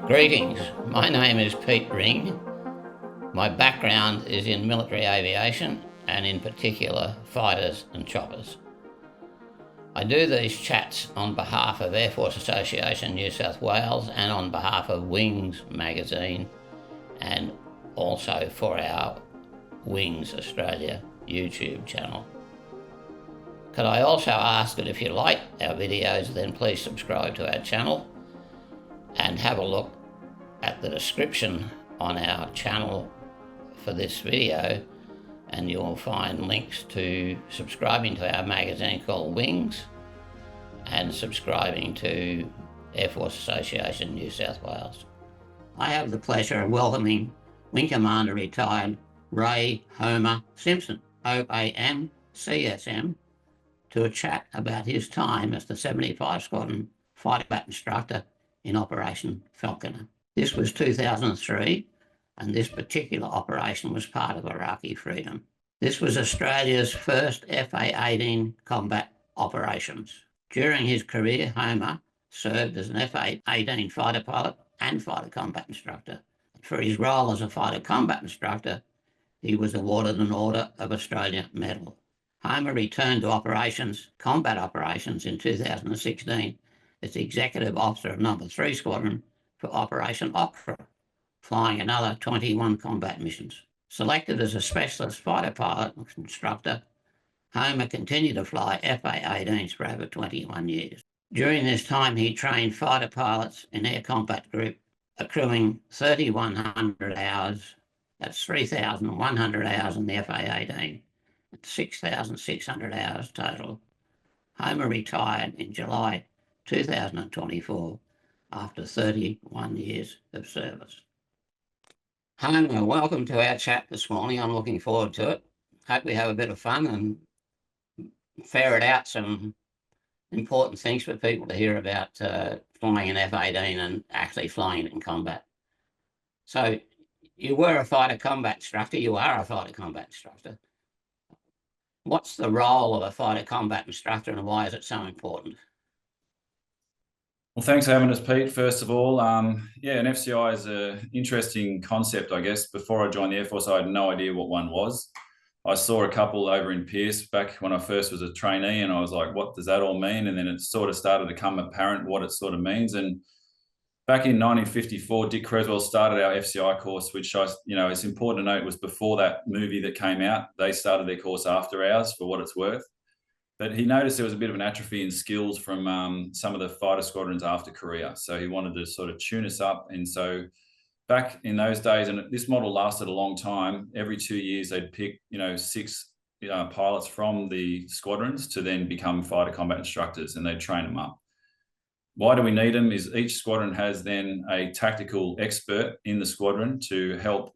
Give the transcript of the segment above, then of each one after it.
Greetings, my name is Pete Ring. My background is in military aviation and in particular fighters and choppers. I do these chats on behalf of Air Force Association New South Wales and on behalf of Wings magazine and also for our Wings Australia YouTube channel. Could I also ask that if you like our videos, then please subscribe to our channel and have a look at the description on our channel for this video, and you'll find links to subscribing to our magazine called Wings and subscribing to Air Force Association New South Wales. I have the pleasure of welcoming Wing Commander retired Ray Homer Simpson, OAM CSM, to a chat about his time as the 75 Squadron Fighter Combat Instructor in Operation Falconer. This was 2003, and this particular operation was part of Iraqi freedom. This was Australia's first FA-18 combat operations. During his career, Homer served as an FA-18 fighter pilot and fighter combat instructor. For his role as a fighter combat instructor, he was awarded an Order of Australia Medal. Homer returned to combat operations in 2016 as the Executive Officer of No. 3 Squadron for Operation Okra, flying another 21 combat missions. Selected as a specialist fighter pilot and instructor, Homer continued to fly FA-18s for over 21 years. During this time, he trained fighter pilots in Air Combat Group, accruing 3,100 hours. That's 3,100 hours in the FA-18, and 6,600 hours total. Homer retired in July 2024 after 31 years of service. Homer, welcome to our chat this morning. I'm looking forward to it. Hope we have a bit of fun and ferret out some important things for people to hear about flying an F-18 and actually flying it in combat. So you were a fighter combat instructor. You are a fighter combat instructor. What's the role of a fighter combat instructor and why is it so important? Well, thanks for having us, Pete. First of all, an FCI is an interesting concept, I guess. Before I joined the Air Force, I had no idea what one was. I saw a couple over in Pierce back when I first was a trainee, and I was like, what does that all mean? And then it sort of started to become apparent what it sort of means. And back in 1954, Dick Creswell started our FCI course, which it's important to note was before that movie that came out. They started their course after ours, for what it's worth. But he noticed there was a bit of an atrophy in skills from some of the fighter squadrons after Korea. So he wanted to sort of tune us up. And so back in those days, and this model lasted a long time, every 2 years they'd pick, 6 pilots from the squadrons to then become fighter combat instructors, and they'd train them up. Why do we need them? Is each squadron has then a tactical expert in the squadron to help,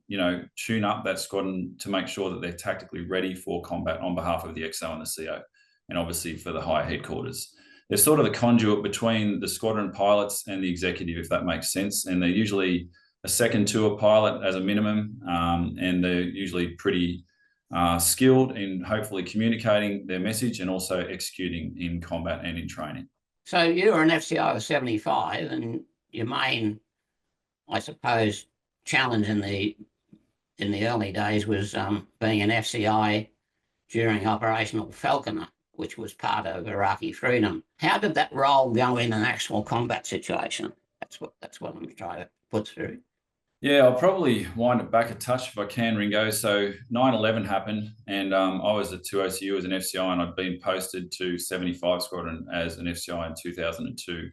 tune up that squadron to make sure that they're tactically ready for combat on behalf of the XO and the CO. And obviously for the higher headquarters. They're sort of the conduit between the squadron pilots and the executive, if that makes sense. And they're usually a second tour pilot as a minimum, and they're usually pretty skilled in hopefully communicating their message and also executing in combat and in training. So you were an FCI of 75, and your main, I suppose, challenge in the early days was being an FCI during Operation Falconer, which was part of Iraqi freedom. How did that role go in an actual combat situation? That's what I'm trying to put through. Yeah, I'll probably wind it back a touch if I can, Ringo. So 9/11 happened, and I was at 2OCU as an FCI, and I'd been posted to 75 Squadron as an FCI in 2002.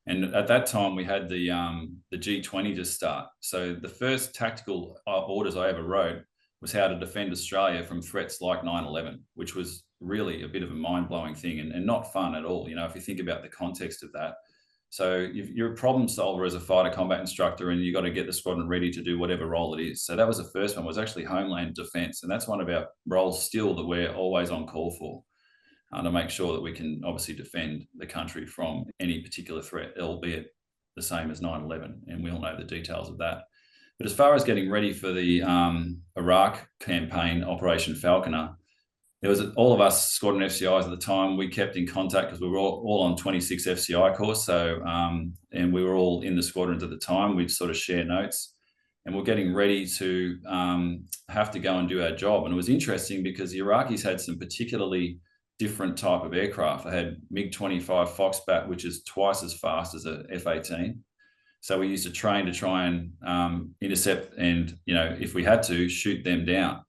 And at that time, we had the G20 to start. So the first tactical orders I ever wrote was how to defend Australia from threats like 9/11, which was really a bit of a mind-blowing thing and not fun at all, if you think about the context of that. So you're a problem solver as a fighter combat instructor, and you've got to get the squadron ready to do whatever role it is. So that was the first one, was actually homeland defense. And that's one of our roles still that we're always on call for, to make sure that we can obviously defend the country from any particular threat, albeit the same as 9/11. And we all know the details of that. But as far as getting ready for the Iraq campaign, Operation Falconer, there was all of us squadron FCIs at the time. We kept in contact because we were all on 26 FCI course. So, and we were all in the squadrons at the time. We'd sort of share notes, and we're getting ready to have to go and do our job. And it was interesting because the Iraqis had some particularly different type of aircraft. They had MiG-25 Foxbat, which is twice as fast as a F-18. So we used to train to try and intercept and, if we had to, shoot them down.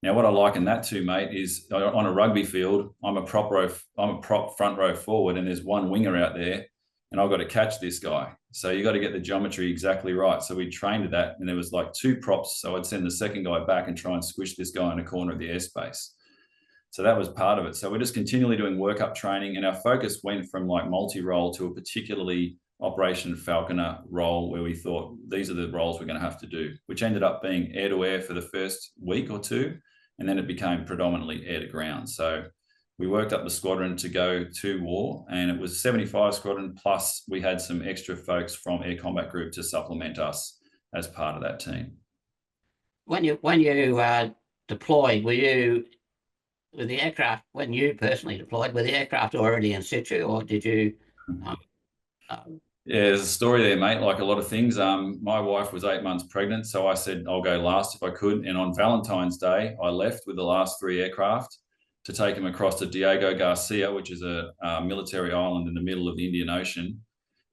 Now, what I liken that to, mate, is on a rugby field, I'm a prop front row forward, and there's one winger out there, and I've got to catch this guy. So you got to get the geometry exactly right. So we trained at that, and there was like two props. So I'd send the second guy back and try and squish this guy in the corner of the airspace. So that was part of it. So we're just continually doing workup training, and our focus went from like multi-role to a particularly Operation Falconer role where we thought these are the roles we're going to have to do, which ended up being air-to-air for the first week or two, and then it became predominantly air-to-ground. So we worked up the squadron to go to war, and it was 75 squadron, plus we had some extra folks from Air Combat Group to supplement us as part of that team. When you deployed, with the aircraft, when you personally deployed, were the aircraft already in situ, or did you? Yeah, there's a story there, mate. Like a lot of things. My wife was 8 months pregnant, so I said I'll go last if I could. And on Valentine's Day, I left with the last 3 aircraft to take them across to Diego Garcia, which is a military island in the middle of the Indian Ocean.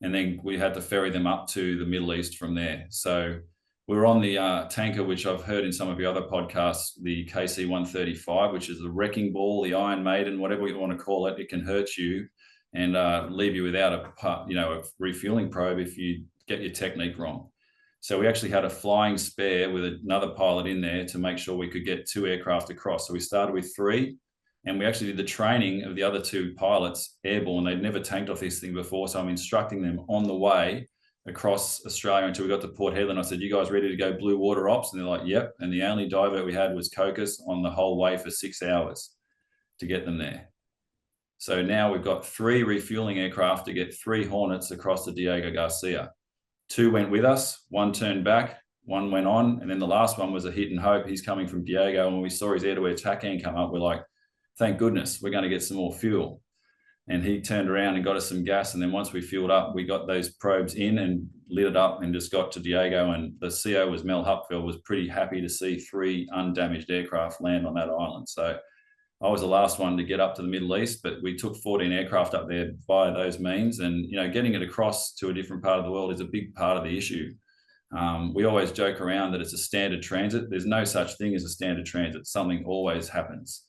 And then we had to ferry them up to the Middle East from there. So we were on the tanker, which I've heard in some of your other podcasts, the KC-135, which is the wrecking ball, the Iron Maiden, whatever you want to call it. It can hurt you and leave you without a refueling probe if you get your technique wrong. So we actually had a flying spare with another pilot in there to make sure we could get 2 aircraft across. So we started with 3, and we actually did the training of the other 2 pilots airborne. They'd never tanked off this thing before, so I'm instructing them on the way across Australia until we got to Port Hedland. I said, "You guys ready to go blue water ops?" And they're like, "Yep." And the only divert we had was Cocos on the whole way for 6 hours to get them there. So now we've got 3 refueling aircraft to get 3 Hornets across the Diego Garcia. 2 went with us, 1 turned back, 1 went on, and then the last one was a hit and hope. He's coming from Diego, and when we saw his air-to-air TACAN come up, we're like, thank goodness, we're going to get some more fuel. And he turned around and got us some gas, and then once we fueled up, we got those probes in and lit it up and just got to Diego, and the CO was Mel Hupfeld, was pretty happy to see 3 undamaged aircraft land on that island. So I was the last one to get up to the Middle East, but we took 14 aircraft up there by those means. And, getting it across to a different part of the world is a big part of the issue. We always joke around that it's a standard transit. There's no such thing as a standard transit. Something always happens.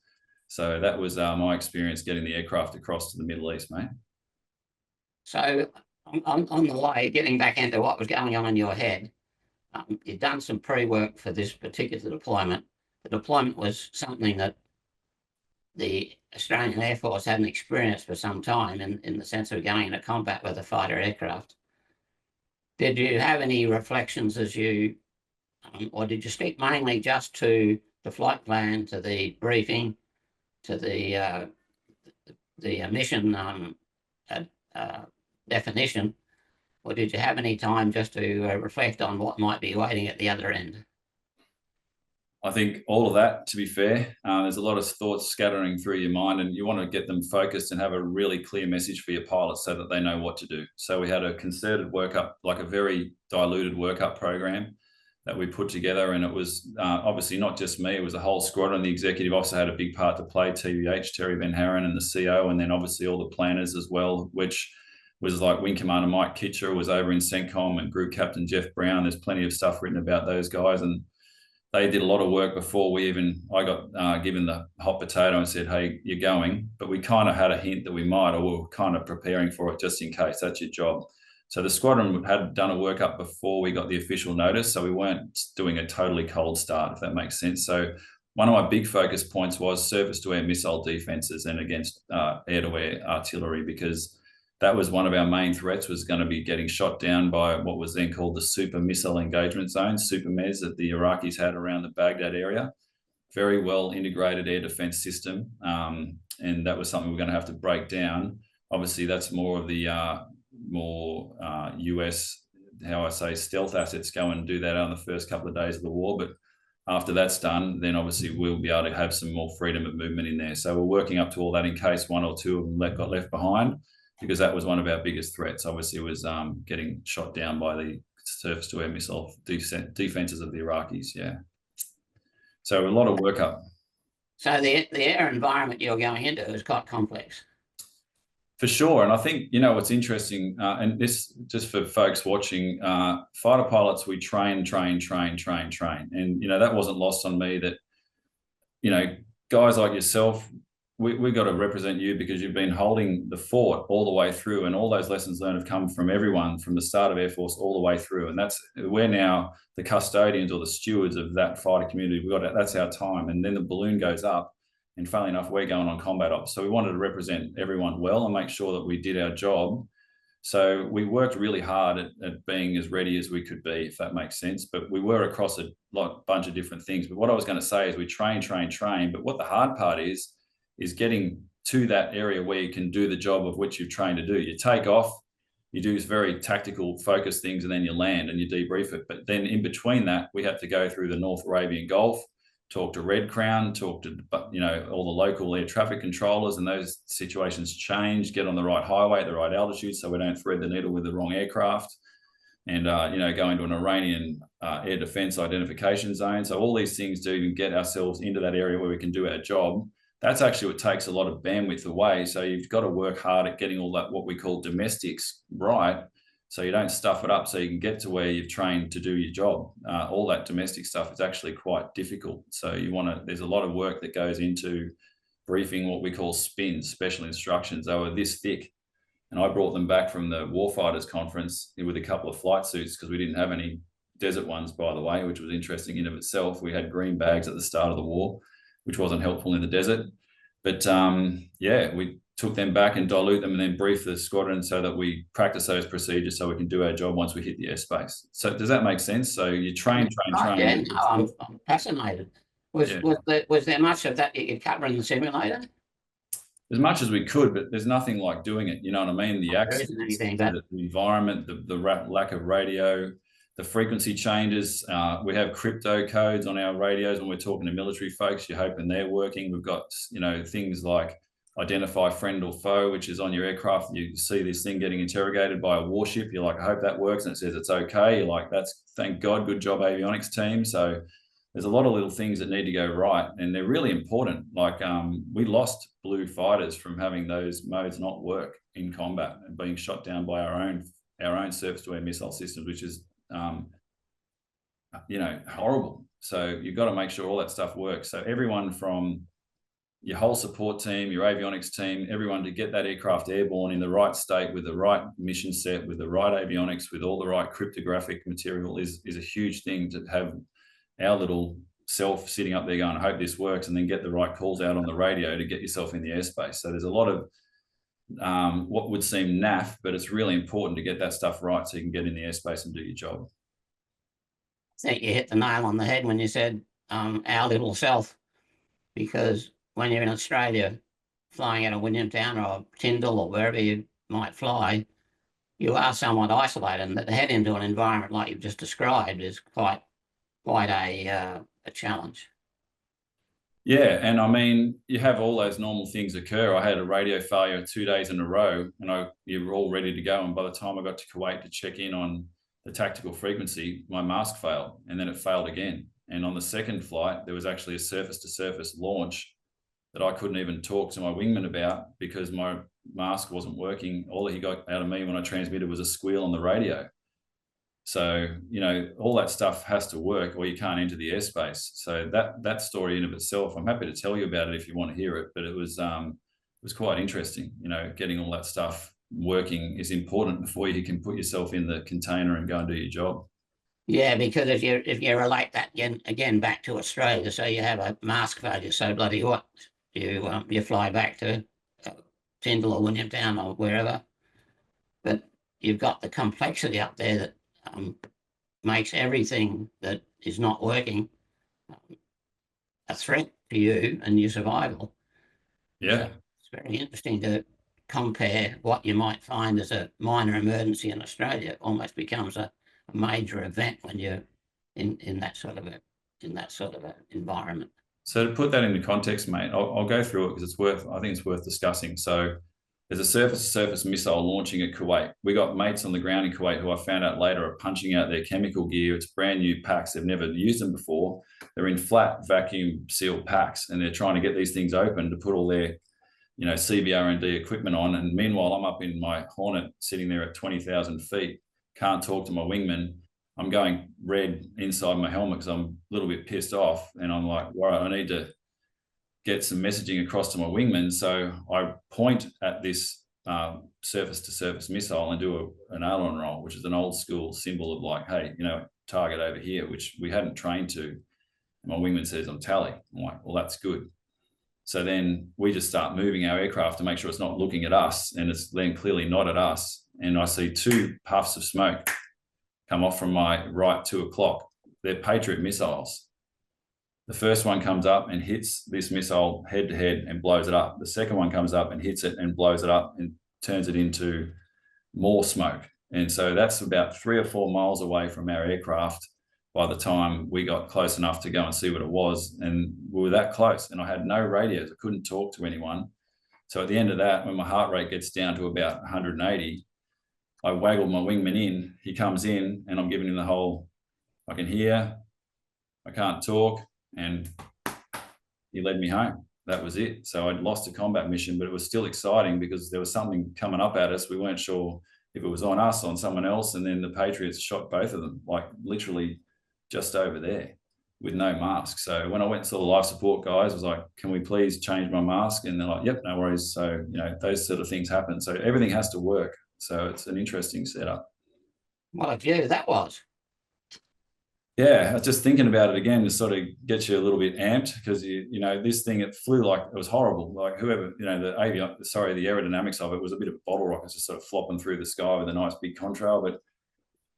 So that was my experience getting the aircraft across to the Middle East, mate. So on the way, getting back into what was going on in your head, you'd done some pre-work for this particular deployment. The deployment was something that the Australian Air Force hadn't experienced for some time in the sense of going into combat with a fighter aircraft. Did you have any reflections as you, or did you stick mainly just to the flight plan, to the briefing, to the mission definition, or did you have any time just to reflect on what might be waiting at the other end? I think all of that, to be fair, there's a lot of thoughts scattering through your mind, and you want to get them focused and have a really clear message for your pilots so that they know what to do. So we had a concerted workup, like a very diluted workup program that we put together, and it was obviously not just me, it was a whole squadron. The executive officer had a big part to play, TVH, Terry Van Haren, and the CO, and then obviously all the planners as well, which was like Wing Commander Mike Kitcher was over in CENTCOM, and Group Captain Jeff Brown. There's plenty of stuff written about those guys, and they did a lot of work before I got given the hot potato and said, "Hey, you're going." But we kind of had a hint that we might, or we were kind of preparing for it just in case. That's your job. So the squadron had done a workup before we got the official notice, so we weren't doing a totally cold start, if that makes sense. So one of my big focus points was surface-to-air missile defenses and against air-to-air artillery, because that was one of our main threats, was going to be getting shot down by what was then called the super missile engagement zone, SUPERMEZ, that the Iraqis had around the Baghdad area. Very well integrated air defense system. And that was something we're going to have to break down. Obviously, that's more of the US, how I say, stealth assets go and do that on the first couple of days of the war. But after that's done, then obviously we'll be able to have some more freedom of movement in there. So we're working up to all that in case one or two of them got left behind, because that was one of our biggest threats, obviously, was getting shot down by the surface-to-air missile defenses of the Iraqis. Yeah. So a lot of work up. So the air environment you're going into is quite complex. For sure. And I think, what's interesting, and this just for folks watching, fighter pilots, we train. And, that wasn't lost on me that, guys like yourself, we got to represent you because you've been holding the fort all the way through, and all those lessons learned have come from everyone from the start of Air Force all the way through. And we're now the custodians or the stewards of that fighter community. That's our time. And then the balloon goes up. And funnily enough, we're going on combat ops. So we wanted to represent everyone well and make sure that we did our job. So we worked really hard at being as ready as we could be, if that makes sense. But we were across a bunch of different things. But what I was going to say is we train. But what the hard part is getting to that area where you can do the job of which you've trained to do. You take off, you do very tactical focus things, and then you land and you debrief it. But then in between that, we had to go through the North Arabian Gulf, talk to Red Crown, talk to all the local air traffic controllers, and those situations change, get on the right highway at the right altitude so we don't thread the needle with the wrong aircraft, and go into an Iranian air defense identification zone. So all these things do get ourselves into that area where we can do our job. That's actually what takes a lot of bandwidth away. So you've got to work hard at getting all that, what we call domestics, right, so you don't stuff it up, so you can get to where you've trained to do your job. All that domestic stuff is actually quite difficult. So there's a lot of work that goes into briefing what we call spins, special instructions. They were this thick. And I brought them back from the Warfighters Conference with a couple of flight suits because we didn't have any desert ones, by the way, which was interesting in of itself. We had green bags at the start of the war, which wasn't helpful in the desert. But we took them back and dilute them and then brief the squadron so that we practice those procedures so we can do our job once we hit the airspace. So does that make sense? So you train. Yeah, no, I'm fascinated. Was there much of that you could cover in the simulator? As much as we could, but there's nothing like doing it. You know what I mean? The access, the environment, the lack of radio, the frequency changes. We have crypto codes on our radios when we're talking to military folks. You're hoping they're working. We've got, things like identify friend or foe, which is on your aircraft. You see this thing getting interrogated by a warship. You're like, I hope that works. And it says it's okay. You're like, thank God, good job, avionics team. So there's a lot of little things that need to go right, and they're really important. Like we lost blue fighters from having those modes not work in combat and being shot down by our own surface-to-air missile systems, which is horrible. So you've got to make sure all that stuff works. So everyone from your whole support team, your avionics team, everyone to get that aircraft airborne in the right state with the right mission set, with the right avionics, with all the right cryptographic material is a huge thing to have our little self sitting up there going, I hope this works, and then get the right calls out on the radio to get yourself in the airspace. So there's a lot of what would seem naff, but it's really important to get that stuff right so you can get in the airspace and do your job. I think you hit the nail on the head when you said our little self, because when you're in Australia flying out of Williamtown or Tyndall or wherever you might fly, you are somewhat isolated, and to head into an environment like you've just described is quite a challenge. Yeah, and I mean, you have all those normal things occur. I had a radio failure 2 days in a row, and you were all ready to go. And by the time I got to Kuwait to check in on the tactical frequency, my mask failed, and then it failed again. And on the second flight, there was actually a surface-to-surface launch that I couldn't even talk to my wingman about because my mask wasn't working. All that he got out of me when I transmitted was a squeal on the radio. So, all that stuff has to work or you can't enter the airspace. So that story in of itself, I'm happy to tell you about it if you want to hear it, but it was quite interesting. Getting all that stuff working is important before you can put yourself in the container and go and do your job. Yeah, because if you relate that again back to Australia, so you have a mask failure, so bloody what? You fly back to Tyndall or Williamtown or wherever, but you've got the complexity up there that makes everything that is not working a threat to you and your survival. Yeah. So it's very interesting to compare what you might find as a minor emergency in Australia. It almost becomes a major event when you're in that sort of in that sort of an environment? So to put that into context, mate, I'll go through it because I think it's worth discussing. So there's a surface-to-surface missile launching at Kuwait. We got mates on the ground in Kuwait who I found out later are punching out their chemical gear. It's brand new packs. They've never used them before. They're in flat vacuum sealed packs, and they're trying to get these things open to put all their, CBR&D equipment on. And meanwhile, I'm up in my Hornet sitting there at 20,000 feet, can't talk to my wingman. I'm going red inside my helmet because I'm a little bit pissed off. And I'm like, all right, I need to get some messaging across to my wingman. So I point at this surface-to-surface missile and do an aileron roll, which is an old school symbol of like, hey, target over here, which we hadn't trained to. And my wingman says, I'm tally. I'm like, well, that's good. So then we just start moving our aircraft to make sure it's not looking at us, and it's then clearly not at us. And I see two puffs of smoke come off from my right 2 o'clock. They're Patriot missiles. The first one comes up and hits this missile head to head and blows it up. The second one comes up and hits it and blows it up and turns it into more smoke. And so that's about 3 or 4 miles away from our aircraft by the time we got close enough to go and see what it was. And we were that close, and I had no radios. I couldn't talk to anyone. So at the end of that, when my heart rate gets down to about 180, I waggled my wingman in. He comes in, and I'm giving him the whole, I can hear, I can't talk, and he led me home. That was it. So I'd lost a combat mission, but it was still exciting because there was something coming up at us. We weren't sure if it was on us, on someone else, and then the Patriots shot both of them, like literally just over there with no mask. So when I went and saw the life support guys, I was like, can we please change my mask? And they're like, yep, no worries. So, those sort of things happen. So everything has to work. So it's an interesting setup. What a view that was. Yeah, I was just thinking about it again to sort of get you a little bit amped because, this thing, it flew like it was horrible. Like whoever, the aerodynamics of it was a bit of a bottle rocket, just sort of flopping through the sky with a nice big contrail. But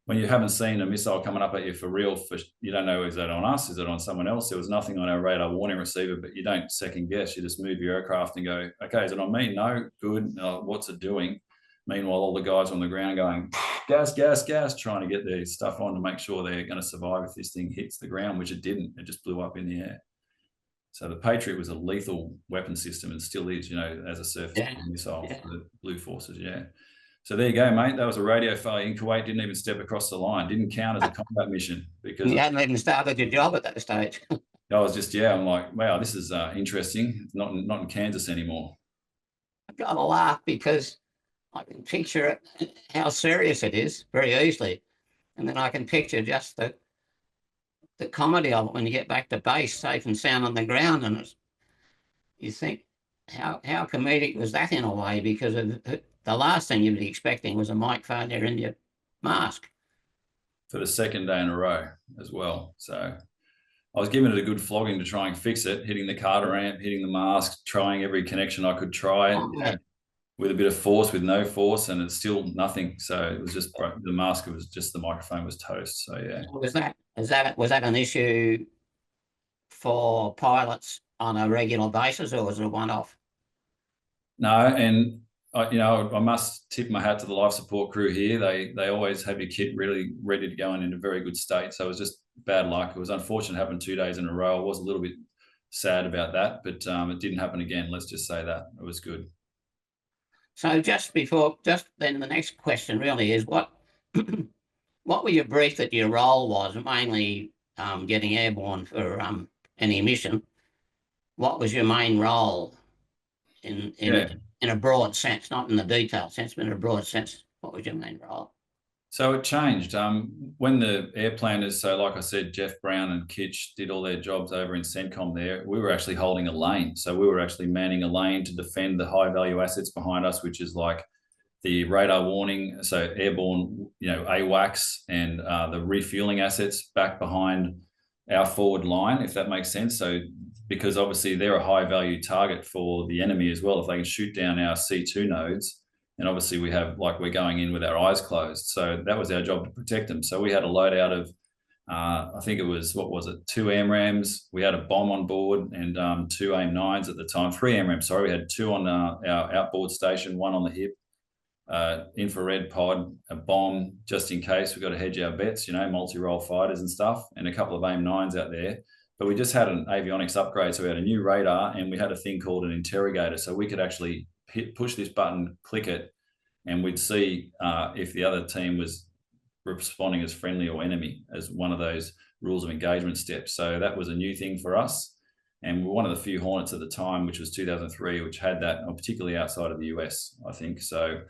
when you haven't seen a missile coming up at you for real, you don't know, is that on us? Is it on someone else? There was nothing on our radar warning receiver, but you don't second guess. You just move your aircraft and go, okay, is it on me? No, good. What's it doing? Meanwhile, all the guys on the ground going, gas, gas, gas, trying to get their stuff on to make sure they're going to survive if this thing hits the ground, which it didn't. It just blew up in the air. So the Patriot was a lethal weapon system and still is, as a surface missile for the Blue Forces, So there you go, mate. That was a radio failure in Kuwait. Didn't even step across the line. Didn't count as a combat mission because you hadn't even started your job at that stage. I was just, I'm like, wow, this is interesting. It's not in Kansas anymore. I've got to laugh because I can picture it, how serious it is very easily. And then I can picture just the comedy of it when you get back to base, safe and sound on the ground. And you think, how comedic was that in a way? Because the last thing you'd be expecting was a mic failure in your mask. For the second day in a row as well. So I was giving it a good flogging to try and fix it, hitting the Carter ramp, hitting the mask, trying every connection I could try with a bit of force, with no force, and it's still nothing. So it was just the mask, it was just the microphone was toast. So yeah. Was that an issue for pilots on a regular basis, or was it a one-off? No, and I must tip my hat to the life support crew here. They always have your kit really ready to go and in a very good state. So it was just bad luck. It was unfortunate it happened 2 days in a row. I was a little bit sad about that, but it didn't happen again. Let's just say that. It was good. So just then the next question really is what were you briefed that your role was? Mainly getting airborne for any mission. What was your main role in a broad sense, not in the detailed sense, but in a broad sense? What was your main role? So it changed. When the air planners, so like I said, Jeff Brown and Kitch did all their jobs over in CENTCOM there, we were actually holding a lane. So we were actually manning a lane to defend the high value assets behind us, which is like the radar warning, so airborne, AWACS and the refueling assets back behind our forward line, if that makes sense. So because obviously they're a high value target for the enemy as well, if they can shoot down our C2 nodes. And obviously we're going in with our eyes closed. So that was our job to protect them. So we had a loadout of, I think it was, 2 AMRAAMs. We had a bomb on board and 2 AIM-9s at the time, 3 AMRAAMs, sorry. We had 2 on our outboard station, 1 on the hip, infrared pod, a bomb, just in case. We've got to hedge our bets, multi-role fighters and stuff, and a couple of AIM-9s out there. But we just had an avionics upgrade. So we had a new radar and we had a thing called an interrogator. So we could actually push this button, click it, and we'd see if the other team was responding as friendly or enemy as one of those rules of engagement steps. So that was a new thing for us. And we're one of the few Hornets at the time, which was 2003, which had that, particularly outside of the US, I think. So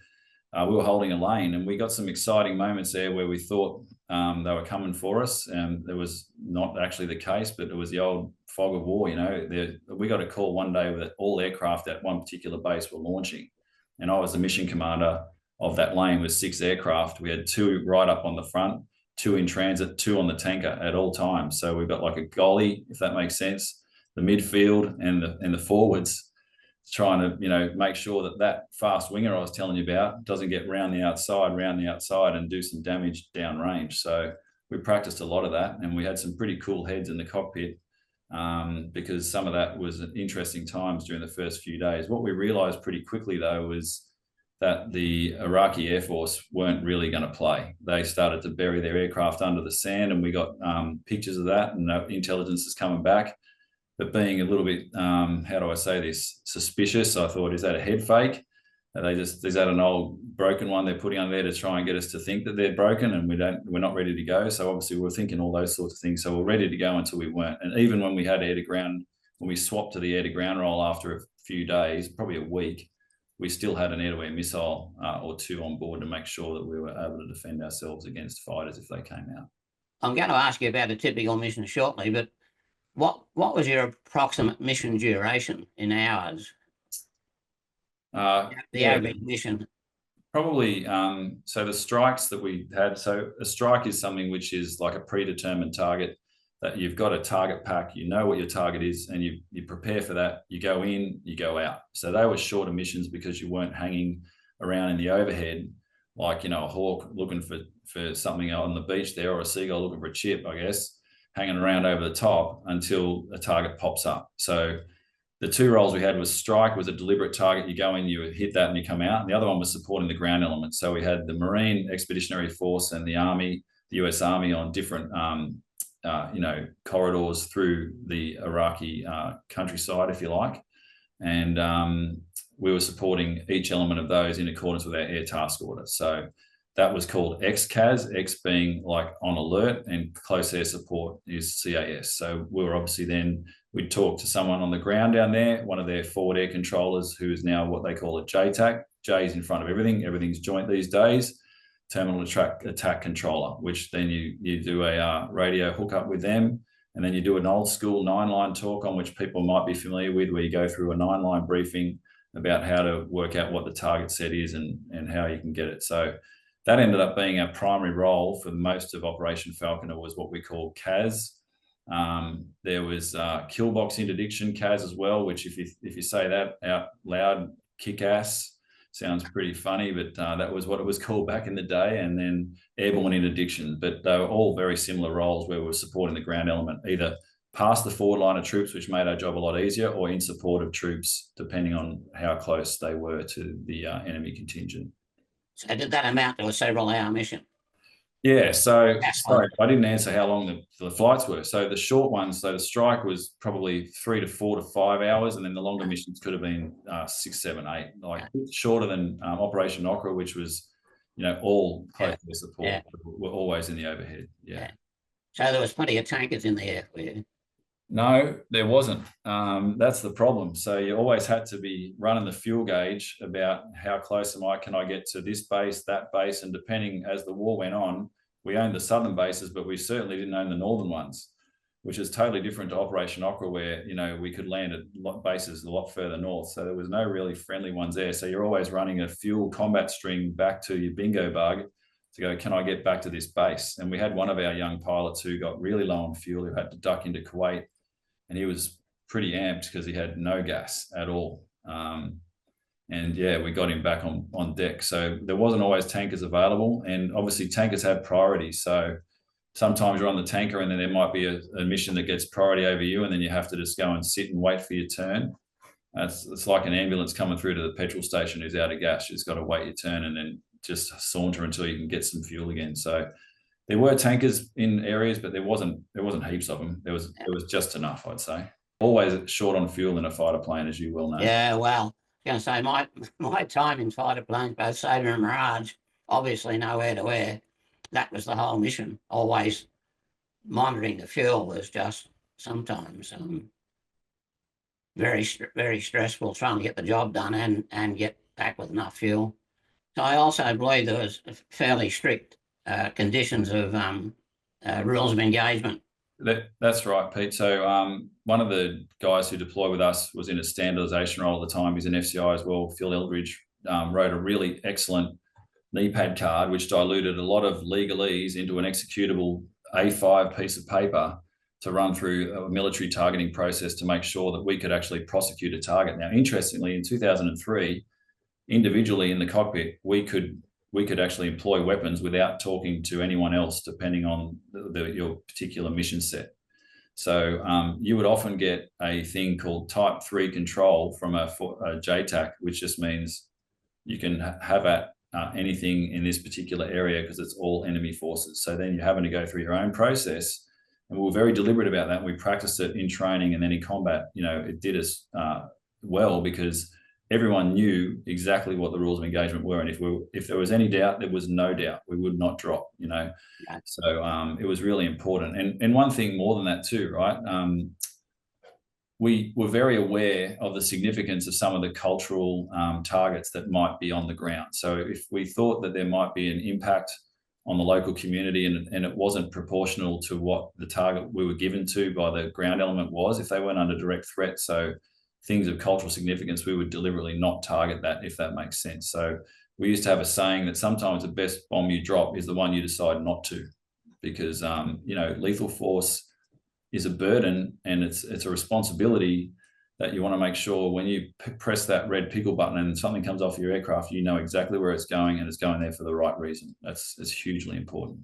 we were holding a lane, and we got some exciting moments there where we thought they were coming for us. And there was not actually the case, but it was the old fog of war. We got a call one day that all aircraft at one particular base were launching. And I was the mission commander of that lane with 6 aircraft. We had 2 right up on the front, 2 in transit, 2 on the tanker at all times. So we've got like a goalie, if that makes sense, the midfield and the forwards, trying to make sure that fast winger I was telling you about doesn't get round the outside and do some damage downrange. So we practiced a lot of that, and we had some pretty cool heads in the cockpit because some of that was interesting times during the first few days. What we realized pretty quickly, though, was that the Iraqi Air Force weren't really going to play. They started to bury their aircraft under the sand, and we got pictures of that, and intelligence is coming back. But being a little bit, how do I say this, suspicious, I thought, is that a head fake? Is that an old broken one they're putting on there to try and get us to think that they're broken and we're not ready to go? So obviously we're thinking all those sorts of things. So we're ready to go until we weren't. And even when we had air to ground, when we swapped to the air to ground role after a few days, probably a week, we still had an air-to-air missile or 2 on board to make sure that we were able to defend ourselves against fighters if they came out. I'm going to ask you about a typical mission shortly, but what was your approximate mission duration in hours? The average mission? Probably, so the strikes that we had, so a strike is something which is like a predetermined target, that you've got a target pack, you know what your target is, and you prepare for that. You go in, you go out. So they were shorter missions because you weren't hanging around in the overhead like, a hawk looking for something on the beach there, or a seagull looking for a chip, I guess, hanging around over the top until a target pops up. So the 2 roles we had was strike was a deliberate target. You go in, you hit that, and you come out. And the other one was supporting the ground element. So we had the Marine Expeditionary Force and the Army, the US Army, on different corridors through the Iraqi countryside, if you like. And we were supporting each element of those in accordance with our air task order. So that was called XCAS, X being like on alert, and close air support is CAS. So we were obviously then, we'd talk to someone on the ground down there, one of their forward air controllers, who is now what they call a JTAC. J is in front of everything. Everything's joint these days. Terminal attack controller, which then you do a radio hookup with them, and then you do an old school 9-line talk on, which people might be familiar with, where you go through a 9-line briefing about how to work out what the target set is and how you can get it. So that ended up being our primary role for most of Operation Falconer, was what we call CAS. There was kill box interdiction, CAS, as well, which if you say that out loud, kick ass, sounds pretty funny, but that was what it was called back in the day. And then airborne interdiction, but they were all very similar roles where we were supporting the ground element, either past the forward line of troops, which made our job a lot easier, or in support of troops, depending on how close they were to the enemy contingent. So did that amount to a several-hour mission? Yeah, so sorry, I didn't answer how long the flights were. So the short ones, so the strike was probably 3 to 4 to 5 hours, and then the longer missions could have been 6, 7, 8, like shorter than Operation Okra, which was, all close air support. Yeah. We're always in the overhead. Yeah. So there was plenty of tankers in the air for you? No, there wasn't. That's the problem. So you always had to be running the fuel gauge about how close can I get to this base, that base, and depending, as the war went on, we owned the southern bases, but we certainly didn't own the northern ones, which is totally different to Operation Okra, where we could land at bases a lot further north. So there was no really friendly ones there. So you're always running a fuel combat string back to your bingo bug to go, can I get back to this base? And we had one of our young pilots who got really low on fuel, who had to duck into Kuwait. And he was pretty amped because he had no gas at all. And yeah, we got him back on deck. So there wasn't always tankers available. And obviously tankers have priority. So sometimes you're on the tanker and then there might be a mission that gets priority over you, and then you have to just go and sit and wait for your turn. It's like an ambulance coming through to the petrol station who's out of gas. You've just got to wait your turn and then just saunter until you can get some fuel again. So there were tankers in areas, but there wasn't heaps of them. There was just enough, I'd say. Always short on fuel in a fighter plane, as you well know. Yeah, well, I was going to say my time in fighter planes, both Sabre and Mirage, obviously nowhere to air. That was the whole mission. Always monitoring the fuel was just sometimes very stressful, trying to get the job done and get back with enough fuel. So I also believe there was fairly strict conditions of rules of engagement. That's right, Pete. So one of the guys who deployed with us was in a standardization role at the time. He's an FCI as well. Phil Eldridge wrote a really excellent knee pad card, which diluted a lot of legalese into an executable A5 piece of paper to run through a military targeting process to make sure that we could actually prosecute a target. Now, interestingly, in 2003, individually in the cockpit, we could actually employ weapons without talking to anyone else, depending on your particular mission set. So you would often get a thing called Type 3 control from a JTAC, which just means you can have at anything in this particular area because it's all enemy forces. So then you're having to go through your own process. And we were very deliberate about that. We practiced it in training and then in combat. It did us well because everyone knew exactly what the rules of engagement were. And if there was any doubt, there was no doubt. We would not drop, Yeah. So it was really important. And one thing more than that too, right? We were very aware of the significance of some of the cultural targets that might be on the ground. So if we thought that there might be an impact on the local community and it wasn't proportional to what the target we were given to by the ground element was, if they weren't under direct threat, so things of cultural significance, we would deliberately not target that, if that makes sense. So we used to have a saying that sometimes the best bomb you drop is the one you decide not to, because lethal force is a burden and it's a responsibility that you want to make sure when you press that red pickle button and something comes off your aircraft, you know exactly where it's going and it's going there for the right reason. It's hugely important.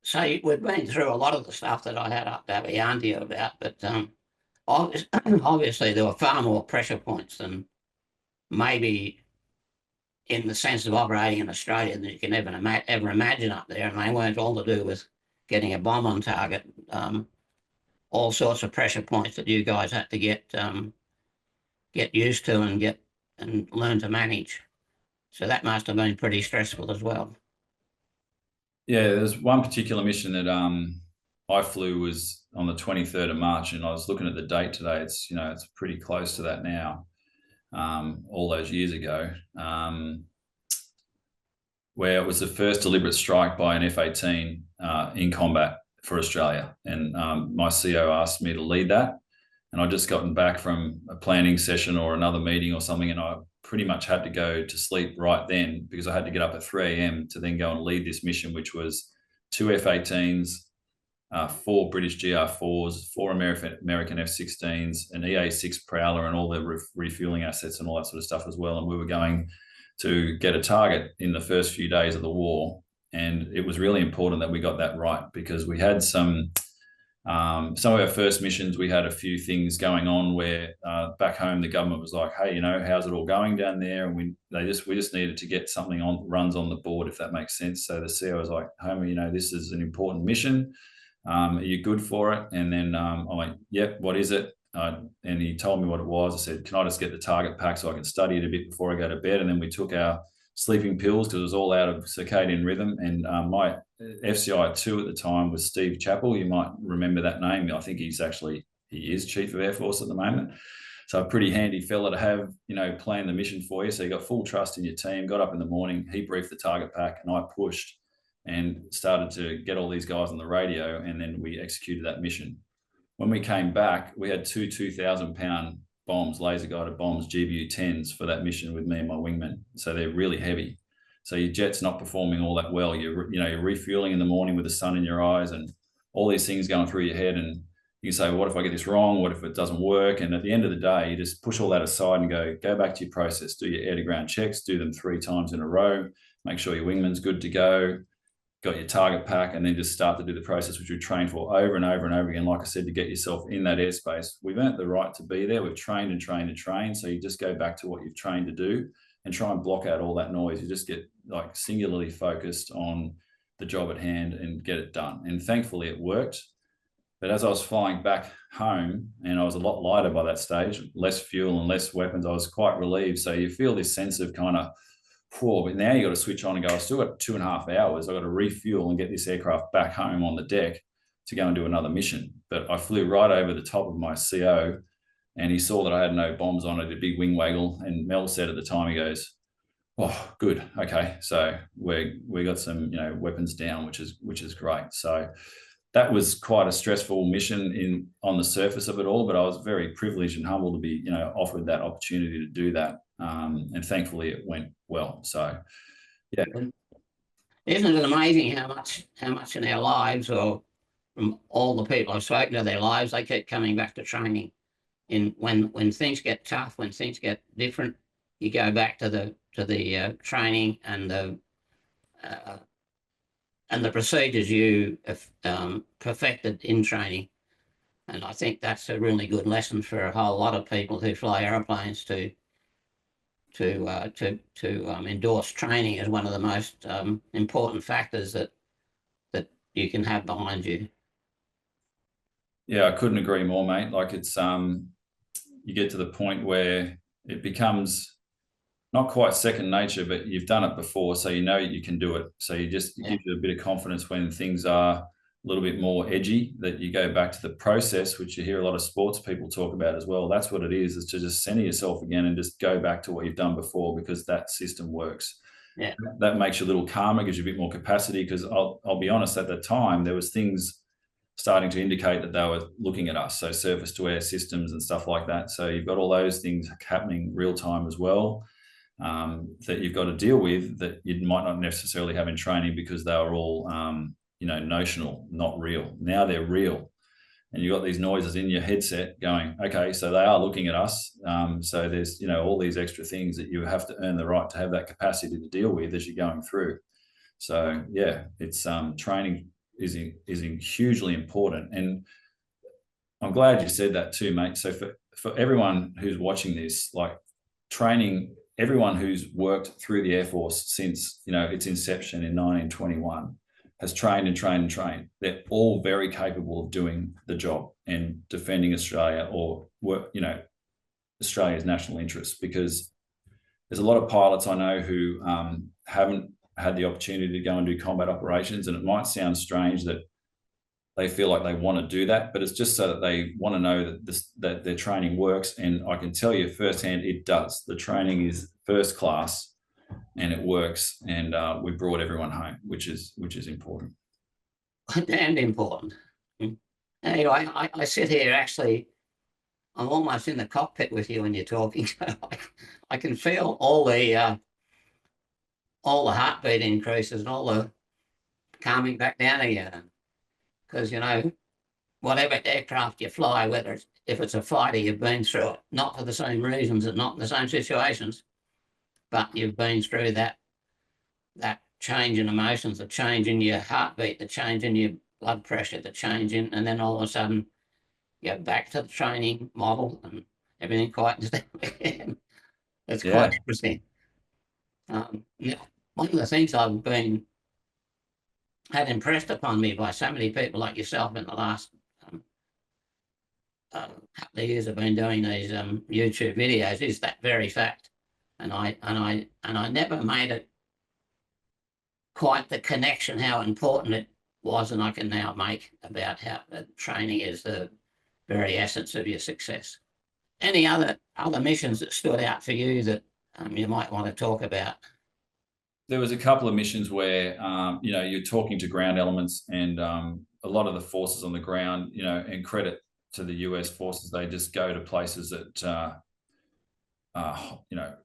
So we've been through a lot of the stuff that I had up to have a yarn to you about, but obviously there were far more pressure points than maybe in the sense of operating in Australia than you can ever imagine up there, and they weren't all to do with getting a bomb on target. All sorts of pressure points that you guys had to get used to and learn to manage. So that must have been pretty stressful as well. Yeah, there's one particular mission that I flew was on the 23rd of March, and I was looking at the date today. It's it's pretty close to that now. All those years ago, where it was the first deliberate strike by an F-18 in combat for Australia, and my CO asked me to lead that, and I'd just gotten back from a planning session or another meeting or something, and I pretty much had to go to sleep right then because I had to get up at 3 a.m. to then go and lead this mission, which was 2 F-18s, 4 British GR4s, 4 American F-16s, an EA-6 Prowler, and all the refueling assets and all that sort of stuff as well. And we were going to get a target in the first few days of the war. And it was really important that we got that right, because we had some of our first missions, we had a few things going on where back home the government was like, hey, how's it all going down there? And we just needed to get something runs on the board, if that makes sense. So the CEO was like, Homer, this is an important mission. Are you good for it? And then I'm like, yep, what is it? And he told me what it was. I said, can I just get the target pack so I can study it a bit before I go to bed? And then we took our sleeping pills because it was all out of circadian rhythm. And my FCI 2 at the time was Steve Chappell. You might remember that name. I think he is Chief of Air Force at the moment. So a pretty handy fella to have, plan the mission for you. So you got full trust in your team. Got up in the morning, he briefed the target pack, and I pushed and started to get all these guys on the radio, and then we executed that mission. When we came back, we had 2 2,000-pound bombs, laser-guided bombs, GBU-10s for that mission with me and my wingman. So they're really heavy. So your jet's not performing all that well. You're refueling in the morning with the sun in your eyes and all these things going through your head. And you say, well, what if I get this wrong? What if it doesn't work? And at the end of the day, you just push all that aside and go back to your process. Do your air-to-ground checks. Do them 3 times in a row. Make sure your wingman's good to go. got your target pack, and then just start to do the process which we train for over and over and over again. Like I said, to get yourself in that airspace. We've earned the right to be there. We've trained and trained and trained. So you just go back to what you've trained to do and try and block out all that noise. You just get like singularly focused on the job at hand and get it done. And thankfully it worked. But as I was flying back home, and I was a lot lighter by that stage, less fuel and less weapons, I was quite relieved. So you feel this sense of kind of, poor, but now you got to switch on and go, I've still got 2.5 hours. I've got to refuel and get this aircraft back home on the deck to go and do another mission. But I flew right over the top of my CO, and he saw that I had no bombs on it, a big wing waggle. And Mel said at the time, he goes, oh, good. Okay. So we got some, weapons down, which is great. So that was quite a stressful mission on the surface of it all, but I was very privileged and humbled to be, offered that opportunity to do that. And thankfully it went well. So, yeah. Isn't it amazing how much in our lives, or from all the people I've spoken to, their lives, they keep coming back to training. When things get tough, when things get different, you go back to the training and the procedures you have perfected in training. And I think that's a really good lesson for a whole lot of people who fly aeroplanes to endorse training as one of the most important factors that you can have behind you. Yeah, I couldn't agree more, mate. Like it's you get to the point where it becomes not quite second nature, but you've done it before, so you know you can do it. So it gives you a bit of confidence when things are a little bit more edgy, that you go back to the process, which you hear a lot of sports people talk about as well. That's what it is to just center yourself again and just go back to what you've done before, because that system works. Yeah. That makes you a little calmer, gives you a bit more capacity, because I'll be honest, at the time, there was things starting to indicate that they were looking at us. So surface to air systems and stuff like that. So you've got all those things happening real time as well. That you've got to deal with, that you might not necessarily have in training, because they were all, notional, not real. Now they're real. And you've got these noises in your headset going, okay, so they are looking at us. So there's, all these extra things that you have to earn the right to have that capacity to deal with as you're going through. So yeah, it's training is hugely important. And I'm glad you said that too, mate. So for everyone who's watching this, like training, everyone who's worked through the Air Force since, its inception in 1921 has trained and trained and trained. They're all very capable of doing the job and defending Australia, or Australia's national interests, because there's a lot of pilots I know who haven't had the opportunity to go and do combat operations. And it might sound strange that they feel like they want to do that, but it's just so that they want to know that their training works. And I can tell you firsthand, it does. The training is first class and it works. And we brought everyone home, which is important. Damn important. Anyway, I sit here, actually, I'm almost in the cockpit with you when you're talking. So I can feel all the heartbeat increases and all the calming back down again. Because, whatever aircraft you fly, if it's a fighter, you've been through it, not for the same reasons and not in the same situations, but you've been through that change in emotions, the change in your heartbeat, the change in your blood pressure, the change in, and then all of a sudden you're back to the training model and everything quietens down again. It's quite interesting. One of the things I've had impressed upon me by so many people like yourself in the last couple of years I've been doing these YouTube videos is that very fact, and I never made it quite the connection how important it was, and I can now make about how training is the very essence of your success. Any other missions that stood out for you that you might want to talk about? There was a couple of missions where, you're talking to ground elements, and a lot of the forces on the ground, and credit to the US forces, they just go to places that,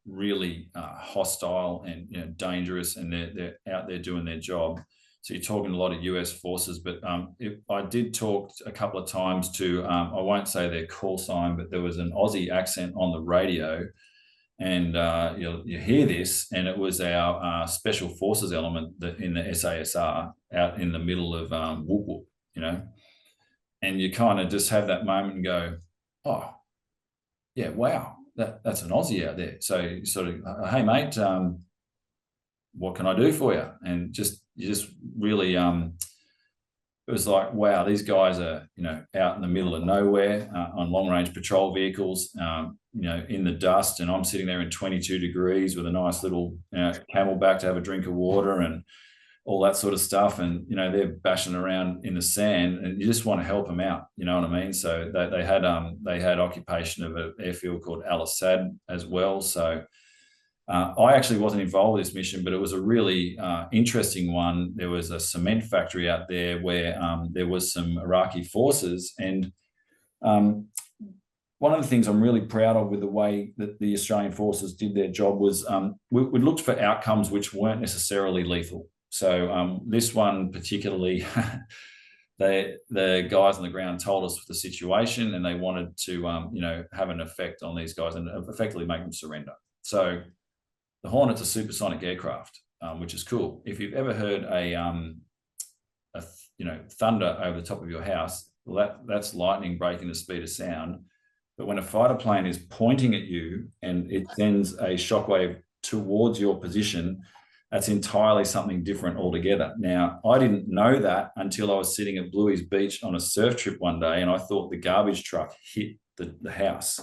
really hostile and dangerous, and they're out there doing their job. So you're talking to a lot of US forces, but I did talk a couple of times to, I won't say their call sign, but there was an Aussie accent on the radio. And you hear this, and it was our special forces element in the SASR out in the middle of Whoop Whoop, you know, and you kind of just have that moment and go, oh, yeah, wow, that's an Aussie out there. So you sort of, hey, mate, what can I do for you? And you just really, it was like, wow, these guys are, you know, out in the middle of nowhere on long range patrol vehicles, you know, in the dust. And I'm sitting there in 22 degrees with a nice little Camelback to have a drink of water and all that sort of stuff. And, you know, they're bashing around in the sand, and you just want to help them out. You know what I mean? So they had occupation of an airfield called Al Assad as well. So I actually wasn't involved with this mission, but it was a really interesting one. There was a cement factory out there where there was some Iraqi forces. And one of the things I'm really proud of with the way that the Australian forces did their job was we looked for outcomes which weren't necessarily lethal. So this one particularly, the guys on the ground told us the situation, and they wanted to, you know, have an effect on these guys and effectively make them surrender. So the Hornet's a supersonic aircraft, which is cool. If you've ever heard a you know, thunder over the top of your house, well, that's lightning breaking the speed of sound. But when a fighter plane is pointing at you and it sends a shockwave towards your position, that's entirely something different altogether. Now, I didn't know that until I was sitting at Bluey's Beach on a surf trip one day, and I thought the garbage truck hit the house.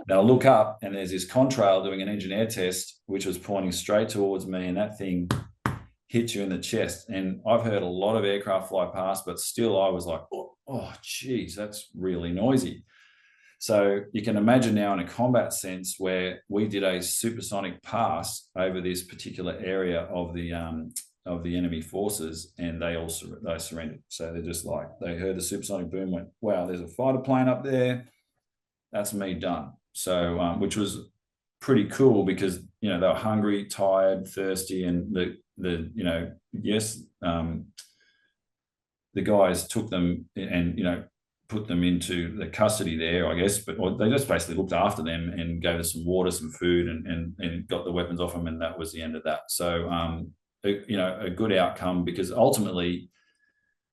Now I look up, and there's this contrail doing an engine test, which was pointing straight towards me, and that thing hit you in the chest. And I've heard a lot of aircraft fly past, but still I was like, oh, geez, that's really noisy. So you can imagine now in a combat sense where we did a supersonic pass over this particular area of the enemy forces, and they surrendered. So they're just like, they heard the supersonic boom, went, wow, there's a fighter plane up there. That's me done. So, which was pretty cool because, you know, they were hungry, tired, thirsty, and the you know, yes, the guys took them and, you know, put them into the custody there, I guess, but they just basically looked after them and gave us some water, some food, and got the weapons off them, and that was the end of that. So, you know, a good outcome, because ultimately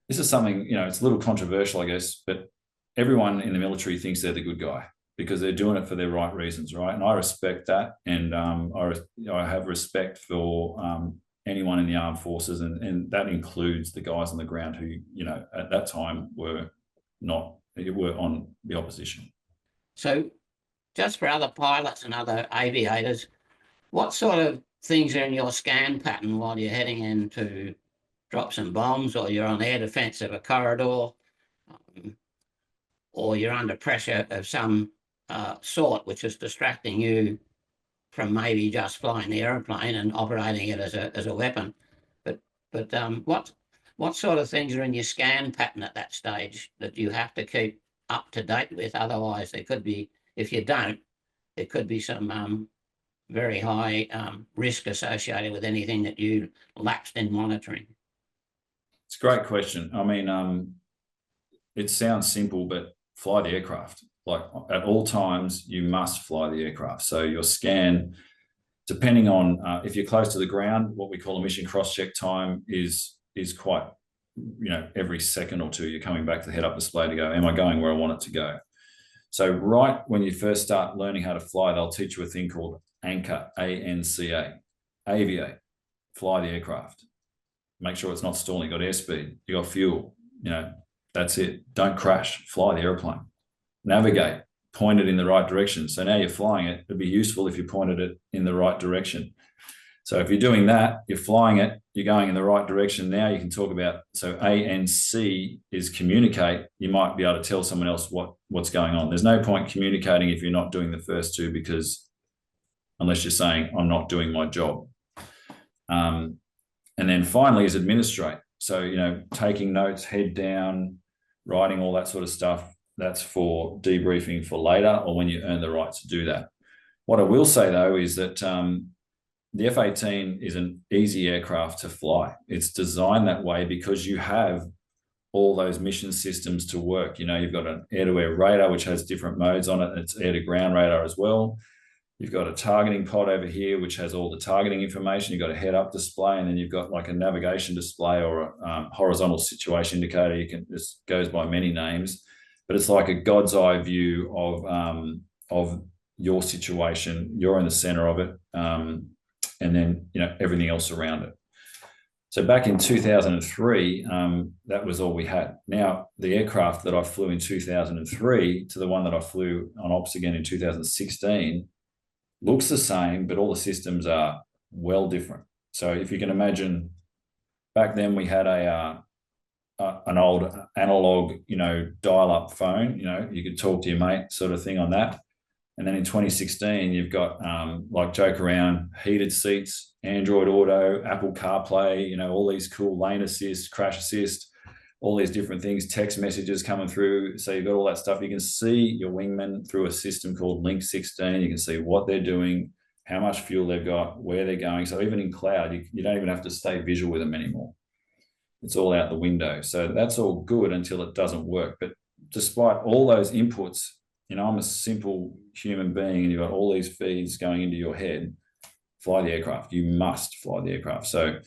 this is something, you know, it's a little controversial, I guess, but everyone in the military thinks they're the good guy because they're doing it for their right reasons, right? And I respect that, and I have respect for anyone in the armed forces, and that includes the guys on the ground who, you know, at that time were on the opposition. So, just for other pilots and other aviators, what sort of things are in your scan pattern while you're heading in to drop some bombs, or you're on air defense of a corridor, or you're under pressure of some sort, which is distracting you from maybe just flying the aeroplane and operating it as a weapon? But what sort of things are in your scan pattern at that stage that you have to keep up to date with? Otherwise, there could be, if you don't, there could be some very high risk associated with anything that you lapsed in monitoring. It's a great question. I mean, it sounds simple, but fly the aircraft. Like at all times, you must fly the aircraft. So your scan, depending on if you're close to the ground, what we call a mission cross-check time is quite, you know, every second or two, you're coming back to the head-up display to go, am I going where I want it to go? So right when you first start learning how to fly, they'll teach you a thing called anchor, A-N-C-A, aviate, fly the aircraft. Make sure it's not stalling, you got airspeed, you got fuel, you know, that's it. Don't crash, fly the airplane. Navigate, point it in the right direction. So now you're flying it. It'd be useful if you pointed it in the right direction. So if you're doing that, you're flying it, you're going in the right direction. Now you can talk about, so A and C is communicate. You might be able to tell someone else what's going on. There's no point communicating if you're not doing the first two, because unless you're saying, I'm not doing my job. And then finally is administrate. So, you know, taking notes, head down, writing all that sort of stuff. That's for debriefing for later, or when you earn the right to do that. What I will say, though, is that the F-18 is an easy aircraft to fly. It's designed that way because you have all those mission systems to work. You know, you've got an air-to-air radar, which has different modes on it. It's air-to-ground radar as well. You've got a targeting pod over here, which has all the targeting information. You've got a head-up display, and then you've got like a navigation display or a horizontal situation indicator. This goes by many names, but it's like a God's eye view of your situation. You're in the center of it, and then everything else around it. So back in 2003, that was all we had. Now, the aircraft that I flew in 2003 to the one that I flew on ops again in 2016 looks the same, but all the systems are well different. So if you can imagine, back then we had an old analog, dial-up phone. You could talk to your mate, sort of thing on that. And then in 2016, you've got like joke around, heated seats, Android Auto, Apple CarPlay, all these cool lane assist, crash assist, all these different things, text messages coming through. So you've got all that stuff. You can see your wingman through a system called Link 16. You can see what they're doing, how much fuel they've got, where they're going. So even in cloud, you don't even have to stay visual with them anymore. It's all out the window. So that's all good until it doesn't work. But despite all those inputs, I'm a simple human being, and you've got all these feeds going into your head. Fly the aircraft. You must fly the aircraft. So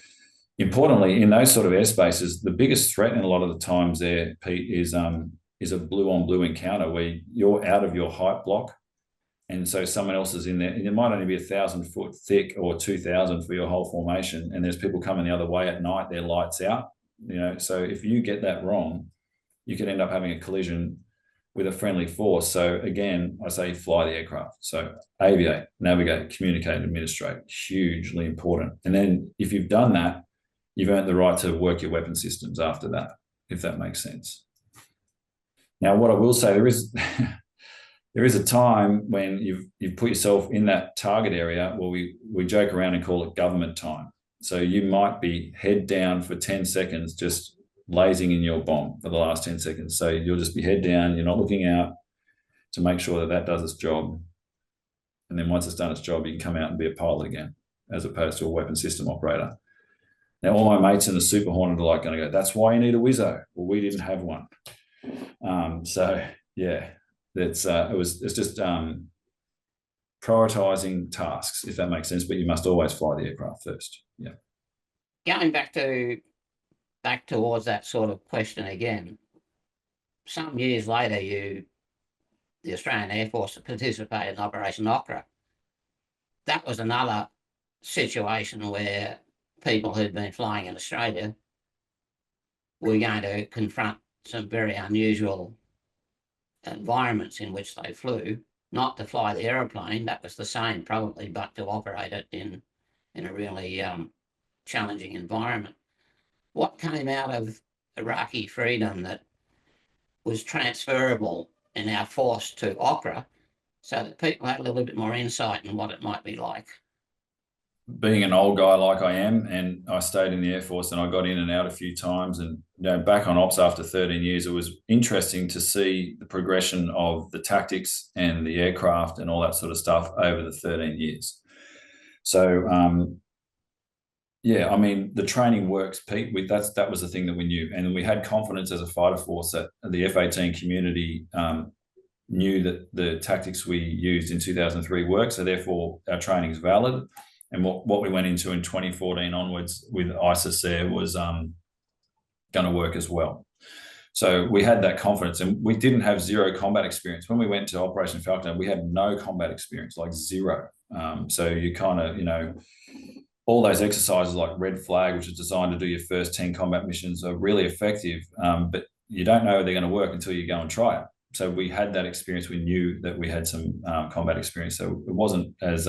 importantly, in those sort of airspaces, the biggest threat in a lot of the times there, Pete, is a blue-on-blue encounter where you're out of your height block, and so someone else is in there, and it might only be 1,000 foot thick or 2,000 for your whole formation, and there's people coming the other way at night, their lights out. So if you get that wrong, you could end up having a collision with a friendly force. So again, I say fly the aircraft. So aviate, navigate, communicate, administrate, hugely important. And then if you've done that, you've earned the right to work your weapon systems after that, if that makes sense. Now, what I will say, there is a time when you've put yourself in that target area where we joke around and call it government time. So you might be head down for 10 seconds, just lazing in your bomb for the last 10 seconds. So you'll just be head down. You're not looking out to make sure that does its job. And then once it's done its job, you can come out and be a pilot again, as opposed to a weapon system operator. Now, all my mates in the Super Hornet are like going to go, that's why you need a Wizzo. Well, we didn't have one. So yeah, it's just prioritizing tasks, if that makes sense, but you must always fly the aircraft first. Yeah. Going back towards that sort of question again, some years later, the Australian Air Force participated in Operation Okra. That was another situation where people who'd been flying in Australia were going to confront some very unusual environments in which they flew, not to fly the aeroplane, that was the same probably, but to operate it in a really challenging environment. What came out of Iraqi freedom that was transferable in our force to Okra, so that people had a little bit more insight in what it might be like? Being an old guy like I am, and I stayed in the Air Force and I got in and out a few times, and back on ops after 13 years, it was interesting to see the progression of the tactics and the aircraft and all that sort of stuff over the 13 years. So yeah, I mean, the training works, Pete. That was the thing that we knew. And we had confidence as a fighter force that the F-18 community knew that the tactics we used in 2003 worked. So therefore, our training is valid. And what we went into in 2014 onwards with ISIS there was going to work as well. So we had that confidence, and we didn't have zero combat experience. When we went to Operation Falconer, we had no combat experience, like zero. So you kind of, all those exercises like Red Flag, which is designed to do your first 10 combat missions, are really effective, but you don't know they're going to work until you go and try it. So we had that experience. We knew that we had some combat experience. So it wasn't as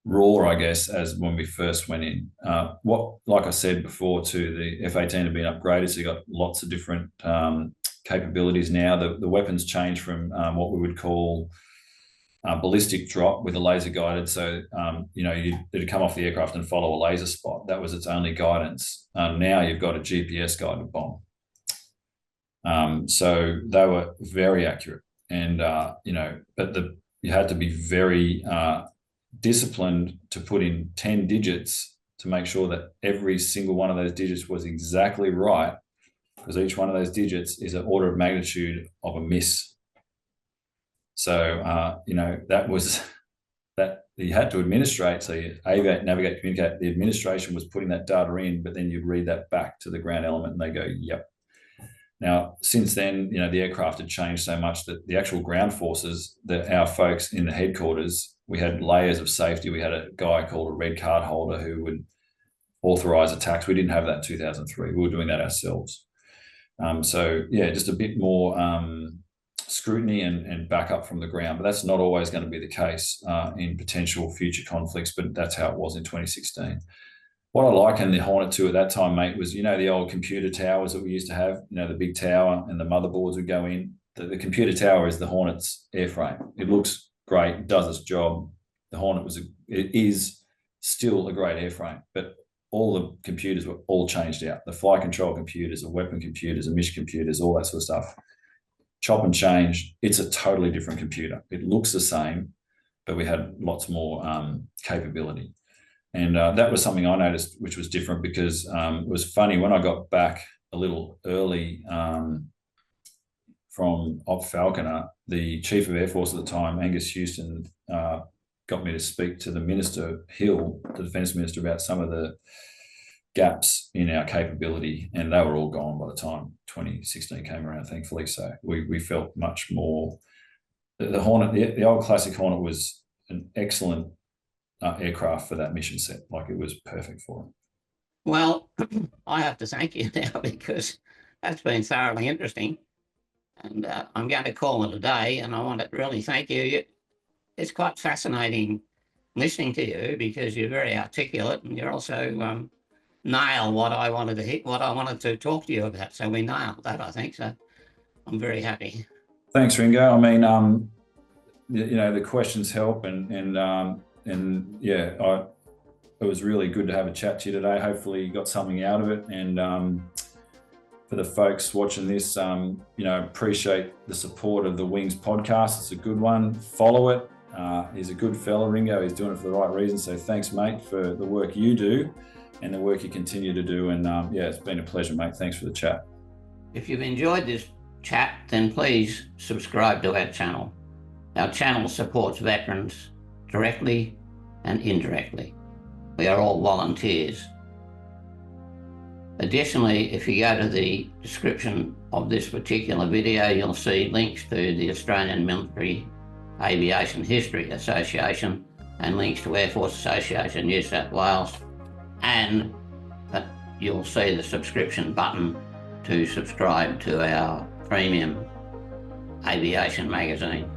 raw, I guess, as when we first went in. Like I said before, too, the F-18 have been upgraded, so you got lots of different capabilities now. The weapons change from what we would call ballistic drop with a laser guided. So, it'd come off the aircraft and follow a laser spot. That was its only guidance. Now you've got a GPS guided bomb. So they were very accurate, and, but you had to be very disciplined to put in 10 digits to make sure that every single one of those digits was exactly right, because each one of those digits is an order of magnitude of a miss. So, that was that you had to administrate. So you aviate, navigate, communicate. The administration was putting that data in, but then you'd read that back to the ground element and they go, yep. Now, since then, the aircraft had changed so much that the actual ground forces, our folks in the headquarters, we had layers of safety. We had a guy called a red card holder who would authorize attacks. We didn't have that in 2003. We were doing that ourselves. Just a bit more scrutiny and backup from the ground, but that's not always going to be the case in potential future conflicts, but that's how it was in 2016. What I like in the Hornet 2 at that time, mate, was, the old computer towers that we used to have, the big tower and the motherboards would go in. The computer tower is the Hornet's airframe. It looks great, does its job. The Hornet it is still a great airframe, but all the computers were all changed out. The flight control computers, the weapon computers, the mission computers, all that sort of stuff. Chop and change, it's a totally different computer. It looks the same, but we had lots more capability. And that was something I noticed, which was different because it was funny when I got back a little early from Op Falconer, the Chief of Air Force at the time, Angus Houston, got me to speak to the Minister Hill, the Defence Minister, about some of the gaps in our capability, and they were all gone by the time 2016 came around, thankfully. So we felt much more. The Hornet, the old classic Hornet, was an excellent aircraft for that mission set. Like, it was perfect for it. Well, I have to thank you now because that's been thoroughly interesting. And I'm going to call it a day, and I want to really thank you. It's quite fascinating listening to you because you're very articulate and you're also nail what I wanted to hit, what I wanted to talk to you about. So we nailed that, I think. So I'm very happy. Thanks, Ringo. I mean, the questions help, it was really good to have a chat to you today. Hopefully you got something out of it. And for the folks watching this, appreciate the support of the Wings podcast. It's a good one. Follow it. He's a good fella, Ringo. He's doing it for the right reason. So thanks, mate, for the work you do and the work you continue to do. And it's been a pleasure, mate. Thanks for the chat. If you've enjoyed this chat, then please subscribe to our channel. Our channel supports veterans directly and indirectly. We are all volunteers. Additionally, if you go to the description of this particular video, you'll see links to the Australian Military Aviation History Association and links to Air Force Association New South Wales, and you'll see the subscription button to subscribe to our premium aviation magazine.